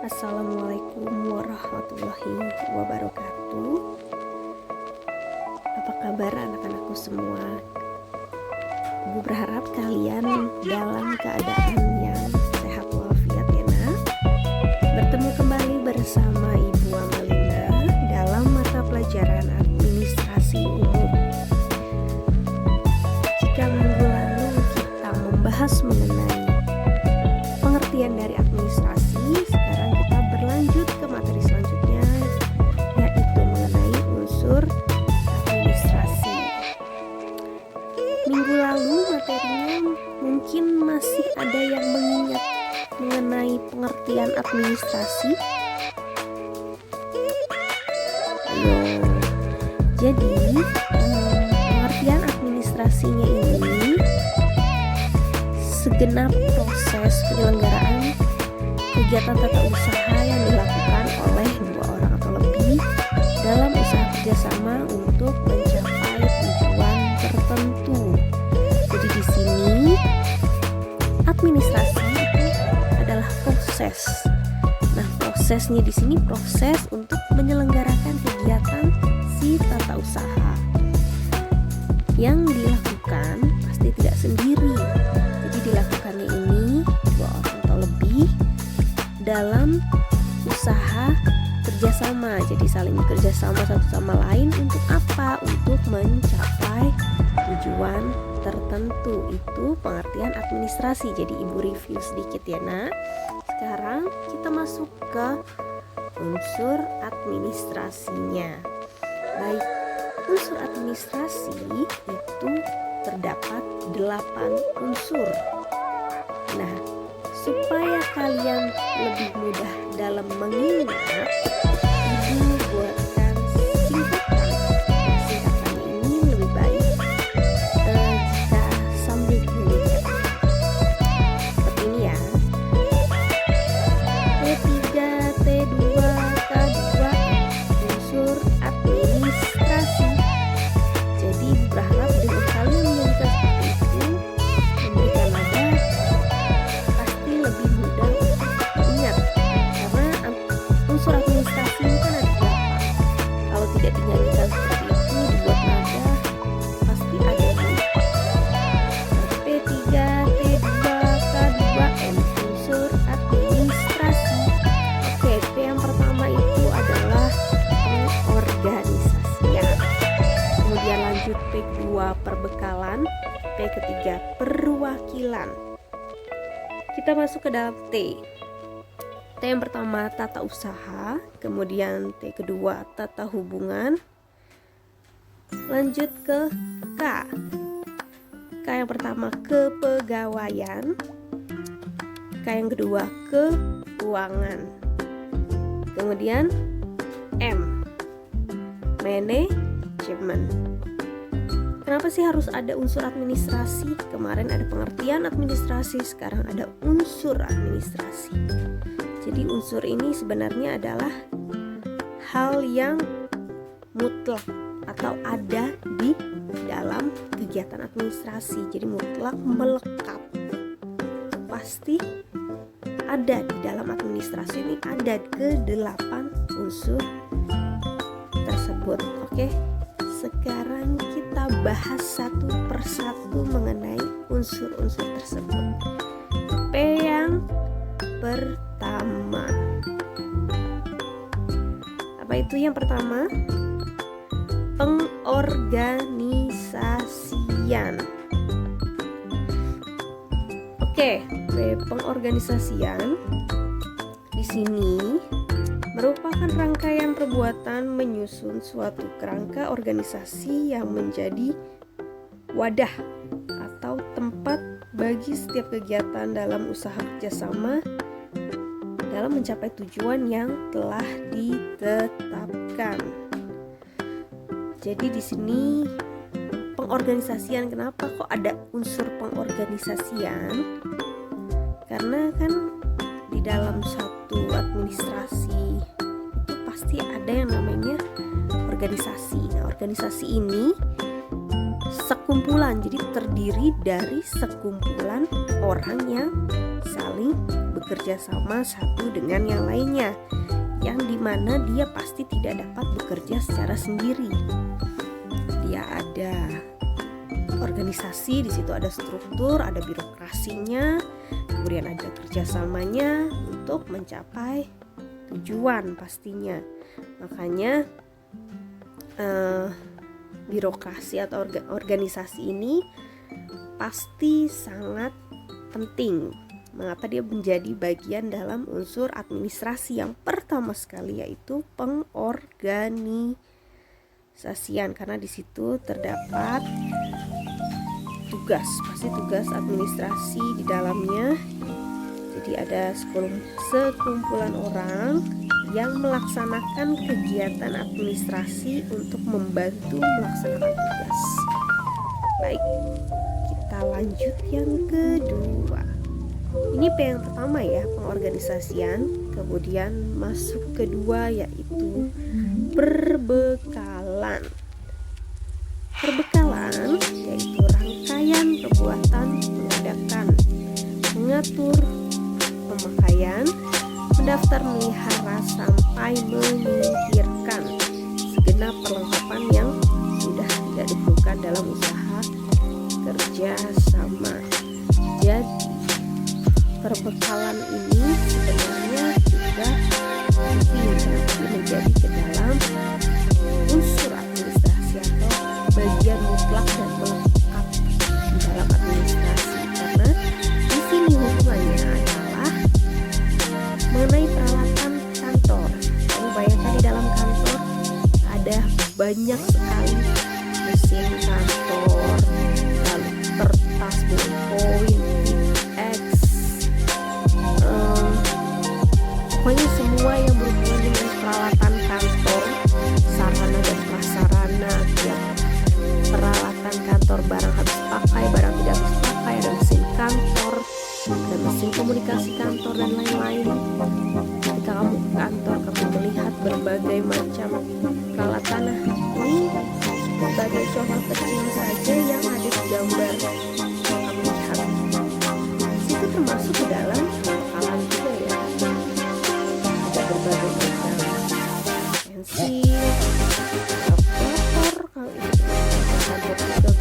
Assalamualaikum warahmatullahi wabarakatuh. Apa kabar anak-anakku semua? Ibu berharap kalian dalam keadaan yang sehat walafiat ya nak. Bertemu kembali bersama Ibu Amalina dalam mata pelajaran administrasi umum. Jika minggu lalu kita membahas mengenai pengertian dari administrasi, sekarang kita berlanjut ke materi selanjutnya, yaitu mengenai unsur administrasi. Minggu lalu materinya mungkin masih ada yang mengingat mengenai pengertian administrasi. Ayo, jadi pengertian administrasinya ini segenap proses penyelenggaraan kegiatan tata usaha yang dilakukan oleh dua orang atau lebih dalam usaha kerjasama untuk mencapai tujuan tertentu. Jadi di sini administrasi itu adalah proses. Nah, prosesnya di sini proses untuk menyelenggarakan kegiatan si tata usaha yang dilakukan pasti tidak sendiri. Dilakukannya ini dua orang atau lebih dalam usaha kerjasama. Jadi saling bekerja sama satu sama lain untuk apa? Untuk mencapai tujuan tertentu. Itu pengertian administrasi. Jadi ibu review sedikit ya nak. Sekarang kita masuk ke unsur administrasinya. Baik, unsur administrasi itu terdapat 8 unsur. Nah, supaya kalian lebih mudah dalam mengingat, ibu buatkan singkatan. Singkatannya ini lebih baik jika sambil mengingat. Seperti ini ya. T3, T2, K2, unsur administrasi. Jadi ibu berharap dengan kalian mengingat seperti itu, memberikan nada pasti lebih mudah untuk diingat, karena unsur administrasi ini kan ada 8. Kalau tidak dinyanyikan seperti itu, dibuat nada pasti ada yang lupa. P3, T2, K2, M, unsur administrasi. Oke, P yang pertama itu adalah pengorganisasian. Kemudian lanjut P2 perbekalan, P ketiga perwakilan. Kita masuk ke dalam T. T yang pertama tata usaha, kemudian T kedua tata hubungan. Lanjut ke K. K yang pertama kepegawaian, K yang kedua keuangan. Kemudian M, manajemen. Kenapa sih harus ada unsur administrasi? Kemarin ada pengertian administrasi, sekarang ada unsur administrasi. Jadi unsur ini sebenarnya adalah hal yang mutlak atau ada di dalam kegiatan administrasi. Jadi mutlak, melekat, pasti ada di dalam administrasi ini, ada ke-8 unsur tersebut. Oke, sekarang kita bahas satu persatu mengenai unsur-unsur tersebut. P yang pertama. Apa itu yang pertama? Pengorganisasian. Oke, P pengorganisasian di sini merupakan rangkaian perbuatan menyusun suatu kerangka organisasi yang menjadi wadah atau tempat bagi setiap kegiatan dalam usaha kerjasama dalam mencapai tujuan yang telah ditetapkan. Jadi di sini pengorganisasian, kenapa kok ada unsur pengorganisasian? Karena kan di dalam satu administrasi itu pasti ada yang namanya organisasi. Nah, organisasi ini sekumpulan, jadi terdiri dari sekumpulan orang yang saling saling bekerja sama satu dengan yang lainnya, yang dimana dia pasti tidak dapat bekerja secara sendiri. Dia ada organisasi, di situ ada struktur, ada birokrasinya, kemudian ada kerjasamanya untuk mencapai tujuan pastinya. Makanya birokrasi atau organisasi ini pasti sangat penting. Mengapa dia menjadi bagian dalam unsur administrasi yang pertama sekali, yaitu pengorganisasian, karena di situ terdapat pasti tugas administrasi di dalamnya. Jadi ada sekumpulan orang yang melaksanakan kegiatan administrasi untuk membantu melaksanakan tugas. Baik, kita lanjut yang kedua. Ini P yang pertama ya, pengorganisasian. Kemudian masuk kedua, yaitu perbekalan. Perbekalan yaitu rangkaian perbuatan mengadakan, mengatur pemakaian, mendaftar, melihara, sampai menyingkirkan segenap perlengkapan yang sudah tidak diperlukan dalam usaha kerja sama. Jadi perbekalan ini sebenarnya juga menjadi ke dalam unsur administrasi atau bagian mutlak dan melekat di dalam administrasi, karena di sini hubungannya adalah mengenai peralatan kantor. Kamu bayangkan di dalam kantor ada banyak sekali mesin kantor, lalu kertas, ballpoint, X, pokoknya semua yang berhubungan dengan peralatan kantor, sarana dan prasarana, ya, peralatan kantor, barang habis pakai, barang tidak habis pakai, ada mesin kantor, ada mesin komunikasi kantor dan lain-lain. Ketika kamu ke kantor, kamu melihat berbagai macam peralatan. Nah, ini sebagai contoh kecil saja yang ada di gambar kamu lihat. Itu termasuk ke dalam perbekalan juga ya. Ada berbagai macam pensil, kalkulator, kalau itu ada juga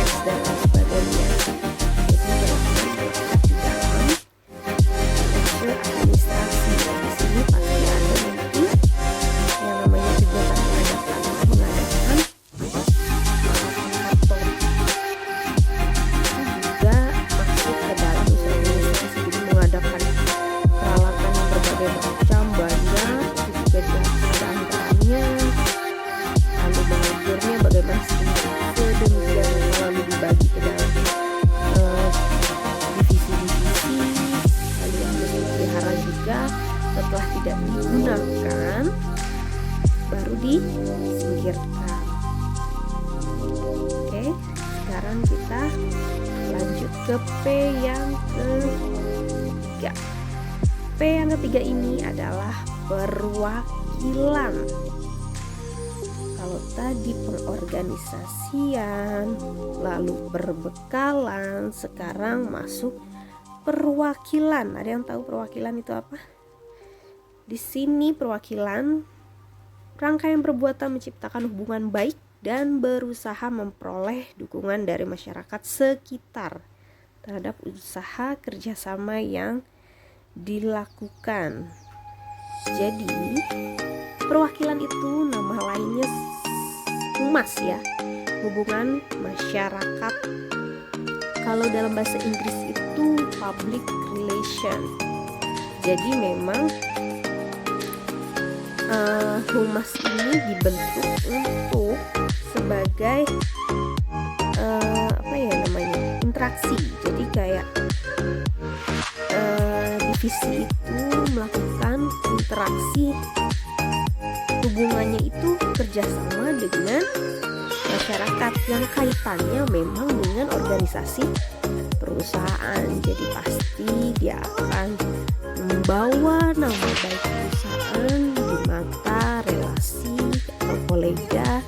X dan lain sebagainya. Jadi administrasi di sini pasti ada nanti yang namanya kegiatan mengadakan kantor. Juga masuk ke dalam unsur administrasi, jadi mengadakan peralatan yang berbagai macam, banyak, itu juga ada anggarannya, lalu mengaturnya bagaimana sedemikian, lalu dibagi ke dalam divisi-divisi, lalu yang dipelihara juga setelah tidak digunakan baru disingkirkan. Oke, sekarang kita lanjut ke P yang ketiga. P yang ketiga ini adalah perwakilan. Kalau tadi pengorganisasian, lalu perbekalan, sekarang masuk perwakilan. Ada yang tahu perwakilan itu apa? Di sini perwakilan rangkaian perbuatan menciptakan hubungan baik dan berusaha memperoleh dukungan dari masyarakat sekitar terhadap usaha kerjasama yang dilakukan. Jadi perwakilan itu nama lainnya humas ya, hubungan masyarakat. Kalau dalam bahasa Inggris itu public relation. Jadi memang humas ini dibentuk untuk sebagai interaksi. Jadi kayak divisi itu melakukan interaksi, hubungannya itu kerjasama dengan masyarakat yang kaitannya memang dengan organisasi perusahaan. Jadi pasti dia akan membawa nama baik perusahaan di mata relasi atau kolega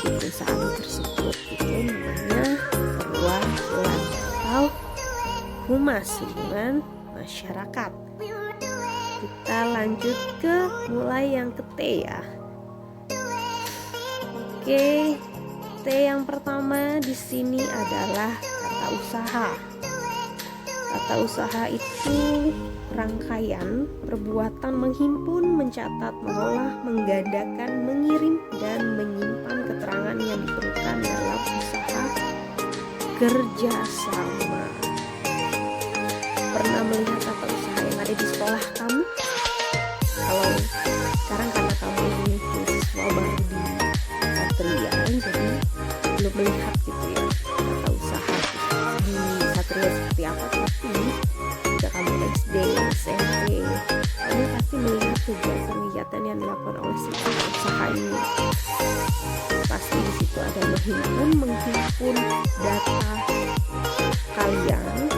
di perusahaan tersebut. Itu namanya perwakilan. Humas Hubungan Masyarakat. Kita lanjut ke mulai yang ke T ya. Oke, T yang pertama di sini adalah kata usaha. Kata usaha itu rangkaian perbuatan menghimpun, mencatat, mengolah, menggandakan, mengirim, dan menyimpan keterangan yang diperlukan dalam usaha kerjasama. Pernah melihat tata usaha yang ada di sekolah kamu? Kalau sekarang karena kamu ini siswa baru di Satria, jadi belum melihat gitu ya tata usaha di Satria seperti apa, tapi jika kamu SD, SMP, kamu pasti melihat kegiatan-kegiatan yang dilakukan oleh si tata usaha ini. Pasti di situ ada menghimpun data kalian,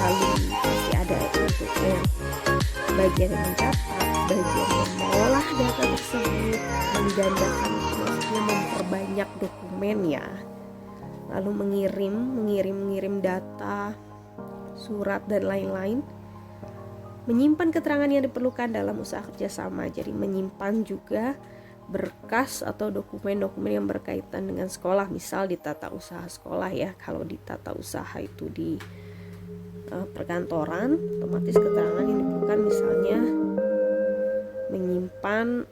lalu pasti ada untuknya bagian yang mencatat, bagian yang mengolah data tersebut, menggandakan, maksudnya memperbanyak dokumen ya, lalu mengirim data, surat dan lain-lain, menyimpan keterangan yang diperlukan dalam usaha kerjasama. Jadi menyimpan juga berkas atau dokumen-dokumen yang berkaitan dengan sekolah, misal di tata usaha sekolah ya. Kalau di tata usaha itu di perkantoran, otomatis keterangan yang diperlukan misalnya menyimpan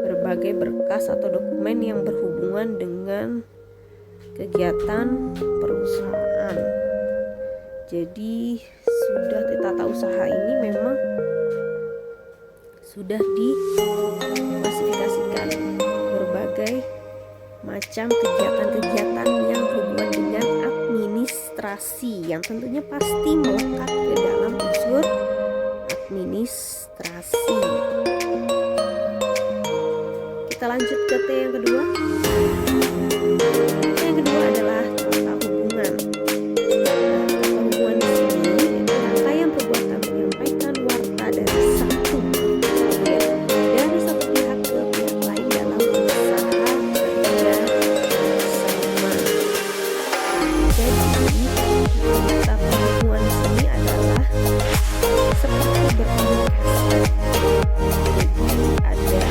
berbagai berkas atau dokumen yang berhubungan dengan kegiatan perusahaan. Jadi sudah di tata usaha ini memang sudah diklasifikasikan berbagai macam kegiatan-kegiatan yang berhubungan dengan administrasi, yang tentunya pasti melekat ke dalam unsur administrasi. Kita lanjut ke T yang kedua. T yang kedua adalah tata hubungan. Tata hubungan di sini rangkaian perbuatan menyampaikan warta dari satu pihak ke pihak lain dalam usaha kerjasama. Jadi tata hubungan di sini adalah seperti berkomunikasi. Jadi ada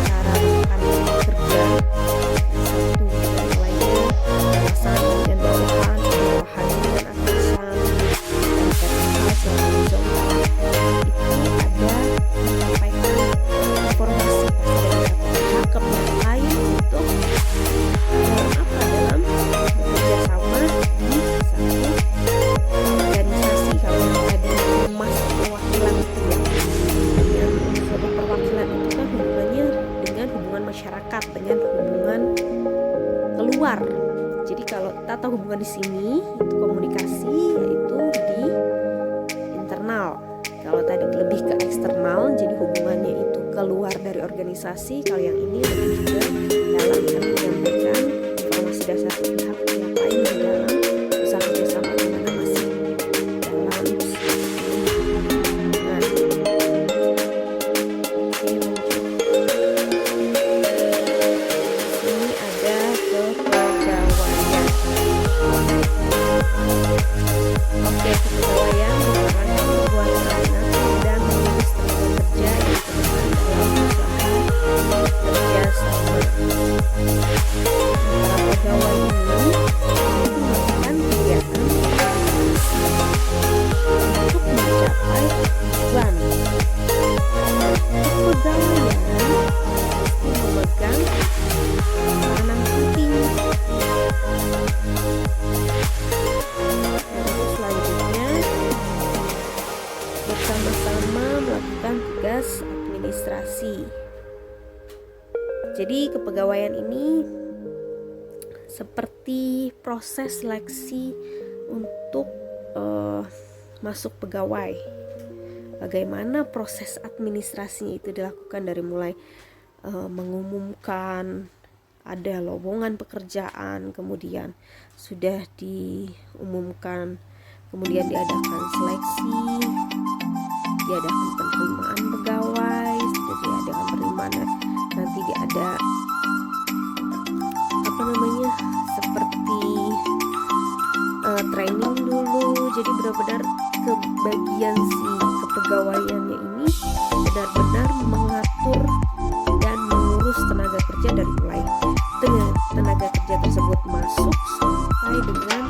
cara rekan kerja satu dengan lainnya, atasan dengan bawahan, bawahan dengan atasan, dan vertikal sama horizontal. Itu ada menyampaikan informasi dari satu pihak ke pihak lain untuk dalam bekerja sama di satu organisasi. Kalau tadi humas perwakilan itu ya, dengan suatu perwakilan itu kan hubungannya dengan hubungan masyarakat, dengan hubungan keluar. Jadi kalau tata hubungan di sini itu komunikasi, yaitu di internal. Kalau tadi lebih ke eksternal, jadi hubungannya itu keluar dari organisasi. Kalau yang ini lebih ke dalam, kami menyampaikan informasi dari satu pihak ke pihak lain di dalam usaha kerjasama di mana masih dalam. Nah, oke, lanjut. Sini ada kepegawaian. Oke, kepegawaian merupakan perbuatan dan menulis tenaga kerja yang terlibat dalam usaha kerjasama. Para pegawai ini melakukan kegiatan untuk mencapai tujuan. Kepegawaian pasti memegang peranan penting. Lalu selanjutnya bersama-sama melakukan tugas administrasi. Jadi kepegawaian ini seperti proses seleksi untuk masuk pegawai. Bagaimana proses administrasinya itu dilakukan dari mulai mengumumkan ada lowongan pekerjaan, kemudian sudah diumumkan, kemudian diadakan seleksi, diadakan penerimaan pegawai, sudah diadakan penerimaan, nanti ada seperti training dulu. Jadi benar-benar ke bagian si kepegawaiannya ini benar-benar mengatur dan mengurus tenaga kerja dari mulai tenaga kerja tersebut masuk sampai dengan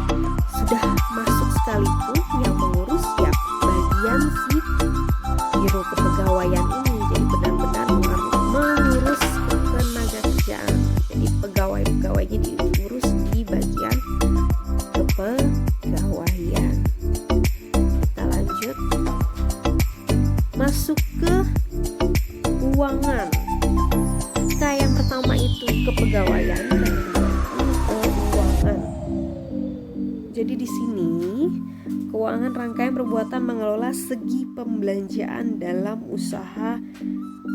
sudah masuk sekalipun yang mengurus ya bagian si biro kepegawaian ini. Jadi benar-benar mengurus tenaga kerjaan. Jadi pegawai-pegawainya diurus di bagian kepegawaian. Kita lanjut masuk ke keuangan. Nah, yang pertama itu kepegawaian dan keuangan. Jadi di sini keuangan rangkaian perbuatan mengelola segi pembelanjaan dalam usaha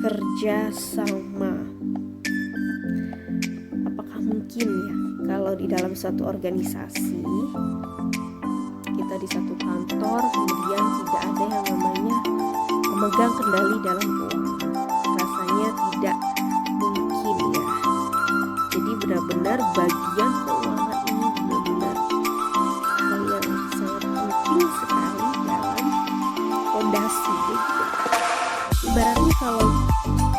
kerja sama. Apakah mungkin ya kalau di dalam suatu organisasi, kita di satu kantor kemudian tidak ada yang namanya memegang kendali dalam keuangan? Rasanya tidak mungkin ya. Jadi benar-benar bagian keuangan ini benar-benar hal yang sangat penting sekali dalam fondasi gitu. Ibaratnya kalau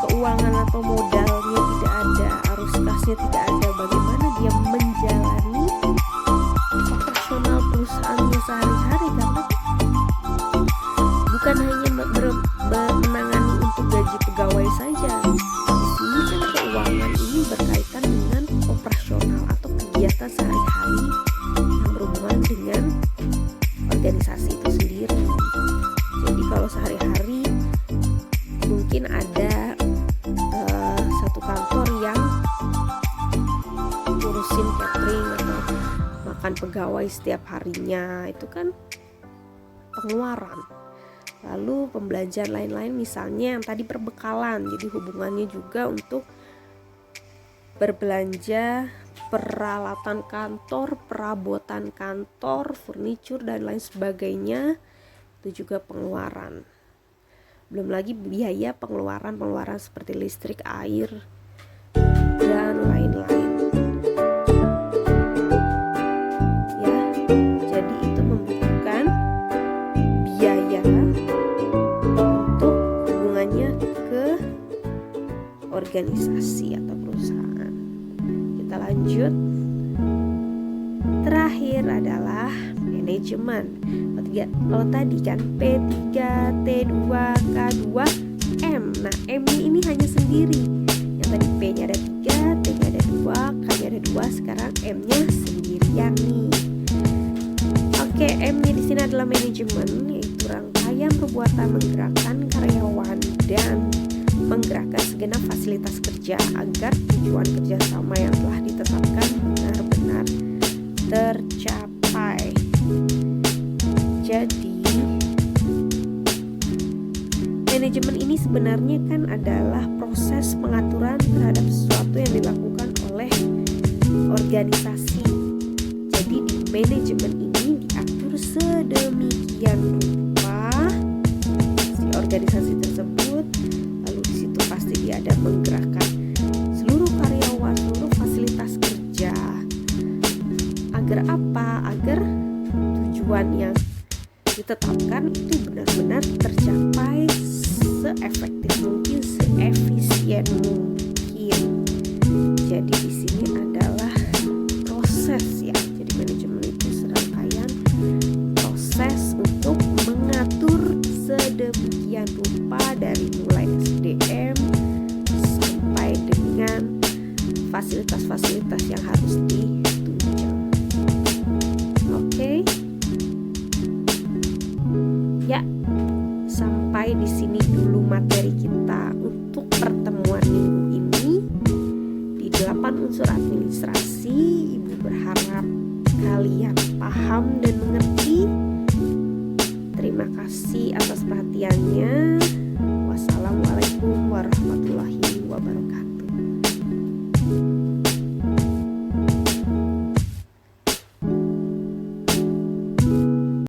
keuangan atau modalnya tidak ada, arus kasnya tidak ada, bagaimana dia menjalani operasional perusahaannya sehari-hari? Karena bukan hanya menangani untuk gaji pegawai saja. Di sini kan keuangan ini berkaitan dengan operasional atau kegiatan sehari-hari yang berhubungan dengan organisasi itu sendiri. Jadi kalau sehari-hari mungkin ada satu kantor yang ngurusin catering atau makan pegawai setiap harinya, itu kan pengeluaran. Lalu pembelanjaan lain-lain misalnya yang tadi perbekalan, jadi hubungannya juga untuk berbelanja peralatan kantor, perabotan kantor, furniture dan lain sebagainya, itu juga pengeluaran. Belum lagi biaya pengeluaran seperti listrik, air, dan lain-lain. Ya, jadi itu membutuhkan biaya untuk hubungannya ke organisasi atau perusahaan. Kita lanjut. Terakhir adalah manajemen. Kalau tadi kan P3, T2, K2, M. Nah, M-nya ini hanya sendiri. Yang tadi P-nya ada 3, T-nya ada 2, K-nya ada 2, sekarang M-nya sendirian nih. Oke, M-nya di sini adalah manajemen, yaitu rangkaian perbuatan menggerakkan karyawan dan menggerakkan segenap fasilitas kerja agar tujuan kerjasama yang telah ditetapkan benar-benar tercapai. Jadi manajemen ini sebenarnya kan adalah proses pengaturan terhadap sesuatu yang dilakukan oleh organisasi. Jadi di manajemen ini diatur sedemikian rupa si organisasi tersebut, lalu di situ pasti dia ada menggerakkan seluruh karyawan, seluruh fasilitas kerja. Agar apa? Agar tujuan yang ditetapkan itu benar-benar tercapai seefektif mungkin, seefisien mungkin. Jadi di sini adalah proses ya. Jadi manajemen itu serangkaian proses untuk mengatur sedemikian rupa dari mulai SDM sampai dengan fasilitas-fasilitas yang harus ditunjang. Oke. Ya, sampai di sini dulu materi kita untuk pertemuan minggu ini di 8 unsur administrasi. Ibu berharap kalian paham dan mengerti. Terima kasih atas perhatiannya.